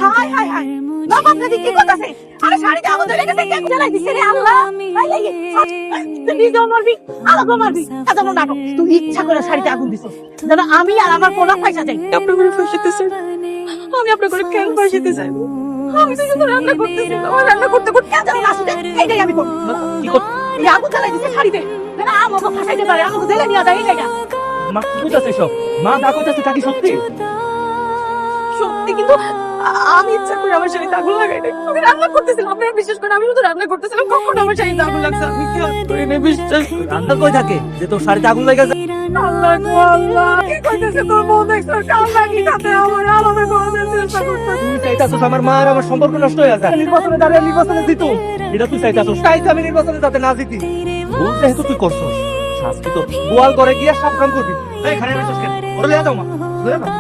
High high high বাবা দাদি কি করতেছে? আরে শাড়িতে আগুন ধরে গেছে, কে জ্বালাই দিছে রে আল্লাহ? হাই হাই তুই নিজেও মারবি, আমাকেও মারবি। এত বড় নাটক! তুই ইচ্ছা করে শাড়িতে আগুন দিছিস যেন আমি আর আমার পোলা পয়সা যাই। আপনার করে ফাঁসিতে চাই, আমি আপনার করে কেন ফাঁসিতে চাই? আমি তো শুধু রান্না করতেছি, আমার রান্না করতে করতে কে যেন না শুনে এইটাই আমি করব। কি কর এই আগুন জ্বালাই দিছে শাড়িতে যেন আমাকে ফাঁসাইতে পারে, আমাকে জেলে নিয়ে যায়। এইটা মা কি কইতাছে সব? মা যা কইতাছে তা কি সত্যি? সত্যি, কিন্তু আমি ইচ্ছা করে আমার শাড়িতে আগুন লাগাই নাই। আমি রান্না করতেছিলাম, আপনারা বিশ্বাস করেন, আমি শুধু রান্না করতেছিলাম, কখন আমার শাড়িতে আগুন লাগছে আমি খেয়াল করি না। বিশ্বাস করেন। রান্না কই থাকে যে তোর শাড়িতে আগুন লেগে যায়? আল্লাহ গো আল্লাহ, কি কইতেছে তোর বউ? দেখছো কাল লাগি তাতে আমার আলাদা করে চেষ্টা করতেছে। তুই চাইতাছস আমার মা আর আমার সম্পর্ক নষ্ট হয়ে যায়? নির্বাচনে দাঁড়িয়ে নির্বাচনে জিতু, এটা তুই চাইতাছস? চাইতে আমি নির্বাচনে যাতে না জিতি। ভুল যেহেতু তুই করছস, শাস্তি তো গোয়াল করে গিয়া সব কাম করবি। এই খালি রইছস কেন? ওরে লিয়া যাও মা, লিয়া যাও।